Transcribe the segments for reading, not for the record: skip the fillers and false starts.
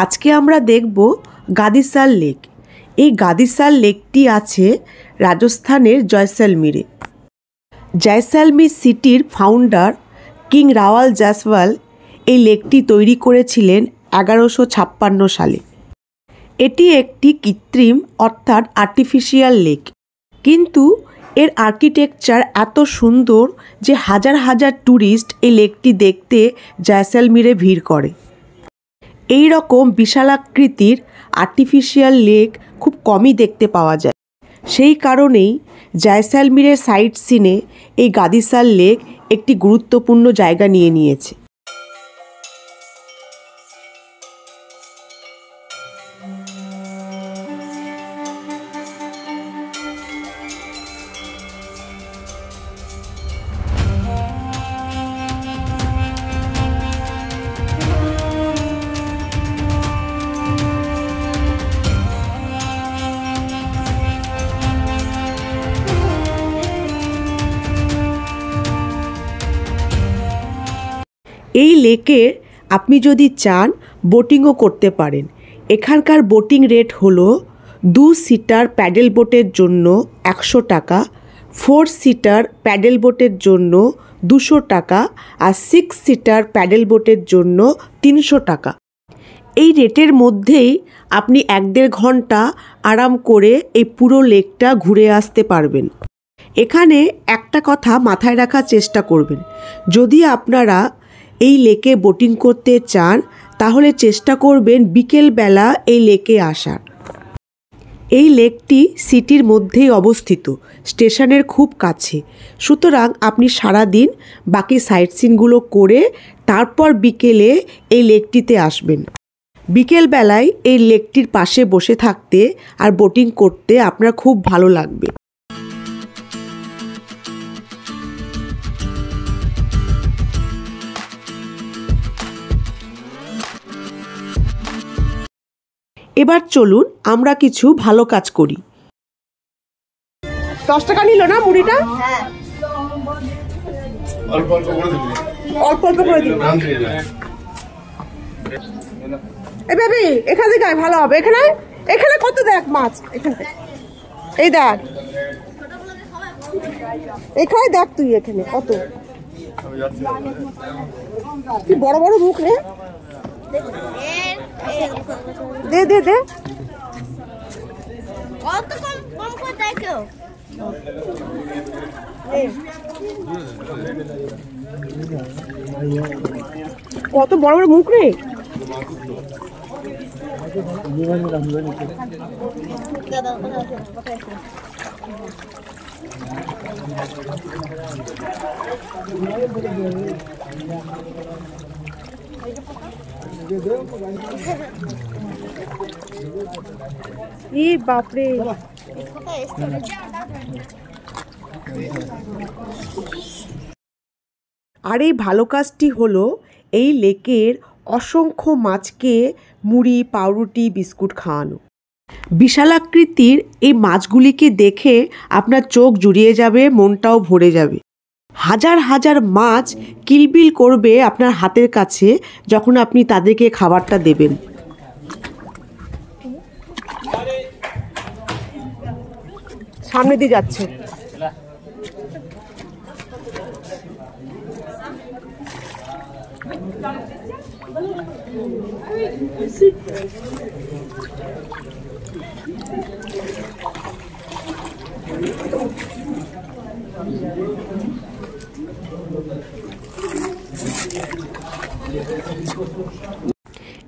আজকে আমরা দেখব গাদিসার লেক। এই গাদিসার লেকটি আছে রাজস্থানের জয়সলমীরে। জয়সলমীর সিটির ফাউন্ডার কিং রাওয়াল জাসওয়াল এই লেকটি তৈরি করেছিলেন 1156 সালে। এটি একটি কৃত্রিম অর্থাৎ আর্টিফিশিয়াল লেক, কিন্তু এর আর্কিটেকচার এত সুন্দর যে হাজার হাজার ট্যুরিস্ট এই লেকটি দেখতে জয়সলমীরে ভিড় করে। এই রকম বিশালাকৃতির আর্টিফিশিয়াল লেক খুব কমই দেখতে পাওয়া যায়। সেই কারণেই জয়সলমীরের সাইট সিনে এই গাদিসার লেক একটি গুরুত্বপূর্ণ জায়গা নিয়ে নিয়েছে। এই লেকে আপনি যদি চান বোটিংও করতে পারেন। এখানকার বোটিং রেট হলো 2 সিটার প্যাডেল বোটের জন্য 100 টাকা, 4 সিটার প্যাডেল বোটের জন্য 200 টাকা আর 6 সিটার প্যাডেল বোটের জন্য 300 টাকা। এই রেটের মধ্যেই আপনি 1-1.5 ঘন্টা আরাম করে এই পুরো লেকটা ঘুরে আসতে পারবেন। এখানে একটা কথা মাথায় রাখার চেষ্টা করবেন, যদি আপনারা এই লেকে বোটিং করতে চান তাহলে চেষ্টা করবেন বিকেলবেলা এই লেকে আসার। এই লেকটি সিটির মধ্যেই অবস্থিত, স্টেশনের খুব কাছে। সুতরাং আপনি সারাদিন বাকি সাইট সিনগুলো করে তারপর বিকেলে এই লেকটিতে আসবেন। বিকেলবেলায় এই লেকটির পাশে বসে থাকতে আর বোটিং করতে আপনার খুব ভালো লাগবে। এবার চলুন আমরা কিছু ভালো কাজ করি। 10 টাকা নিল না মুড়িটা? অল্প অল্প করে দিন। এই বেবি এখানে গায় ভালো হবে। এখানে এখানে কত দেখ মাছ, এখানে এই দেখ, এখানে দেখ তুই এখানে কত কি বড় বড় মুখ রে। দে দে দে কত কম করে দেখো। কত বড় বড় মুখ রে। বাপরে, আর এই ভালো কাজটি হলো এই লেকের অসংখ্য মাছকে মুড়ি, পাউরুটি, বিস্কুট খাওয়ানো। বিশালাকৃতির এই মাছগুলিকে দেখে আপনার চোখ জুড়িয়ে যাবে, মনটাও ভরে যাবে। হাজার হাজার মাছ কিলবিল করবে আপনার হাতের কাছে যখন আপনি তাদেরকে খাবারটা দেবেন। সামনে দিয়ে যাচ্ছে।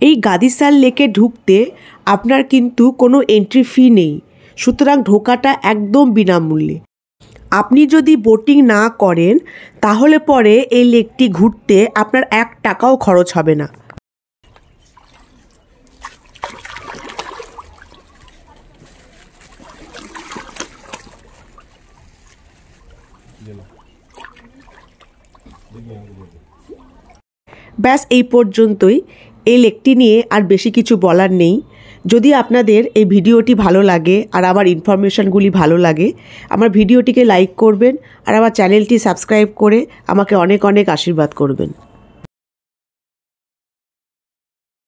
এই গাদিসার লেকে ঢুকতে আপনার কিন্তু কোনো এন্ট্রি ফি নেই, সুতরাং ঢোকাটা একদম বিনামূল্যে। আপনি যদি বোটিং না করেন তাহলে পরে এই লেকটি ঘুরতে আপনার 1 টাকাও খরচ হবে না। ব্যাস এই পর্যন্তই। এই লেকটি নিয়ে আর বেশি কিছু বলার নেই। যদি আপনাদের এই ভিডিওটি ভালো লাগে আর আমার ইনফরমেশনগুলি ভালো লাগে, আমার ভিডিওটিকে লাইক করবেন আর আমার চ্যানেলটি সাবস্ক্রাইব করে আমাকে অনেক অনেক আশীর্বাদ করবেন।